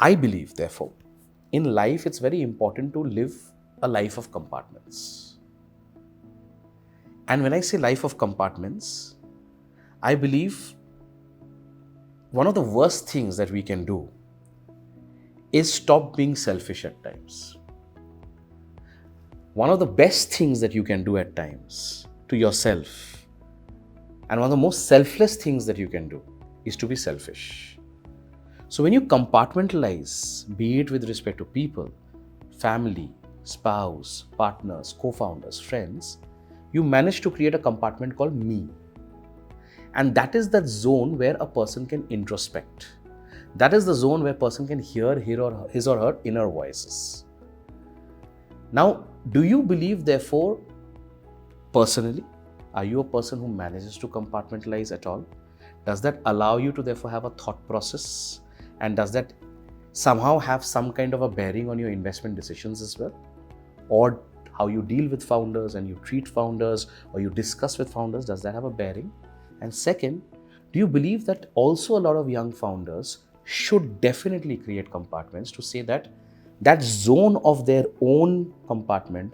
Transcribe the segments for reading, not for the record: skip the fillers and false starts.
I believe, therefore, in life, it's very important to live a life of compartments. And when I say life of compartments, I believe one of the worst things that we can do is stop being selfish at times. One of the best things that you can do at times to yourself, and one of the most selfless things that you can do, is to be selfish. So when you compartmentalize, be it with respect to people, family, spouse, partners, co-founders, friends, you manage to create a compartment called me. And that is that zone where a person can introspect. That is the zone where a person can hear his or her inner voices. Now, do you believe, therefore, personally, are you a person who manages to compartmentalize at all? Does that allow you to therefore have a thought process? And does that somehow have some kind of a bearing on your investment decisions as well? Or how you deal with founders and you treat founders or you discuss with founders, does that have a bearing? And second, do you believe that also a lot of young founders should definitely create compartments to say that that zone of their own compartment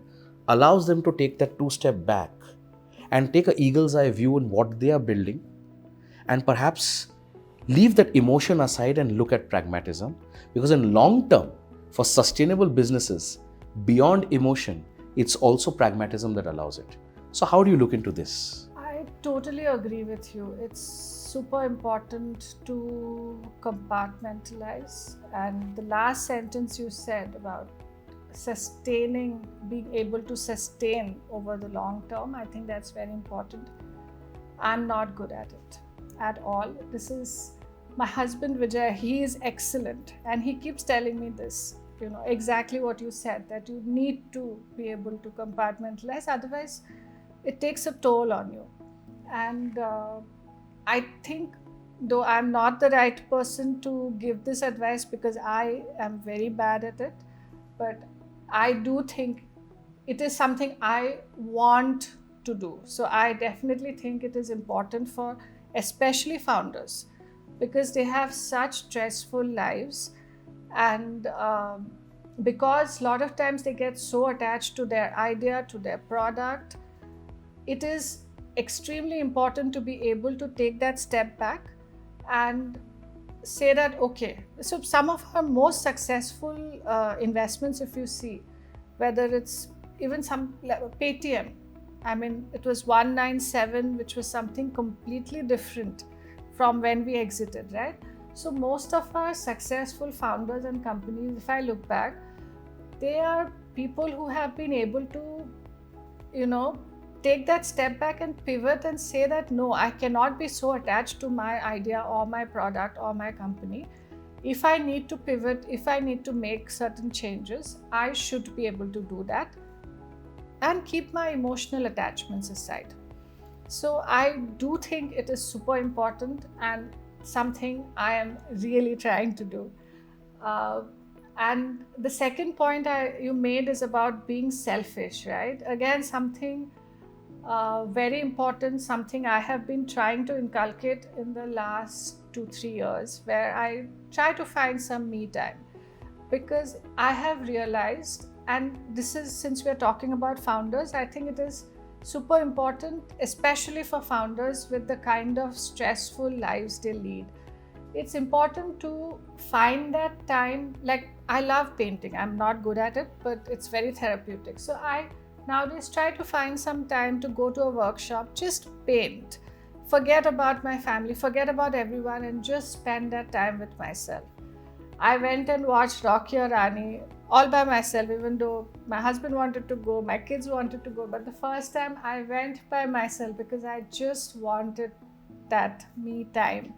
allows them to take that two-step back and take an eagle's eye view on what they are building and perhaps leave that emotion aside and look at pragmatism? Because in long term, for sustainable businesses, beyond emotion, it's also pragmatism that allows it. So how do you look into this? I totally agree with you. It's super important to compartmentalize. And the last sentence you said about sustaining, being able to sustain over the long term, I think that's very important. I'm not good at it at all. This is my husband Vijay, he is excellent and he keeps telling me this, exactly what you said, that you need to be able to compartmentalize, otherwise it takes a toll on you. And I think, though I'm not the right person to give this advice because I am very bad at it, but I do think it is something I want to do. So I definitely think it is important for especially founders, because they have such stressful lives, and because a lot of times they get so attached to their idea, to their product, it is extremely important to be able to take that step back and say that, okay, so some of our most successful investments, if you see, whether it's even some Paytm, I mean, it was 197, which was something completely different from when we exited, right? So most of our successful founders and companies, if I look back, they are people who have been able to, take that step back and pivot and say that, no, I cannot be so attached to my idea or my product or my company. If I need to pivot, if I need to make certain changes, I should be able to do that and keep my emotional attachments aside. So I do think it is super important and something I am really trying to do. And the second point you made is about being selfish, right? Again, something very important, something I have been trying to inculcate in the last 2-3 years, where I try to find some me time. Because I have realized, and this is, since we're talking about founders, I think it is super important, especially for founders with the kind of stressful lives they lead. It's important to find that time. Like, I love painting. I'm not good at it, but it's very therapeutic. So I nowadays try to find some time to go to a workshop, just paint, forget about my family, forget about everyone, and just spend that time with myself. I went and watched Rocky or Rani all by myself, even though my husband wanted to go, my kids wanted to go. But the first time I went by myself because I just wanted that me time,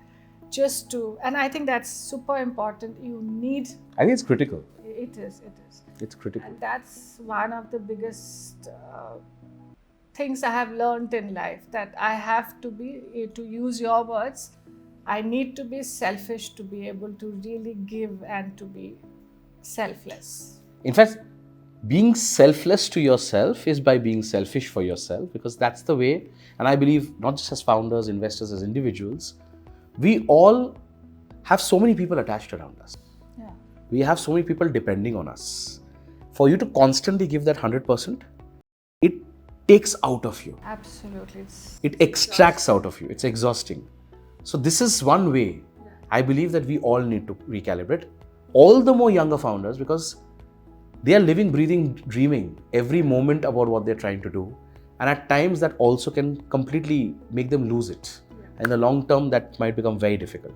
just to, and I think that's super important. You need. I think it's critical. It is. It's critical. And that's one of the biggest things I have learned in life, that I have to be, to use your words, I need to be selfish to be able to really give and to be selfless. In fact, being selfless to yourself is by being selfish for yourself, because that's the way, and I believe not just as founders, investors, as individuals, we all have so many people attached around us. Yeah. We have so many people depending on us. For you to constantly give that 100%, it takes out of you. Absolutely. It extracts out of you. It's exhausting. So this is one way I believe that we all need to recalibrate. All the more younger founders, because they are living, breathing, dreaming every moment about what they're trying to do. And at times that also can completely make them lose it. In the long term, that might become very difficult.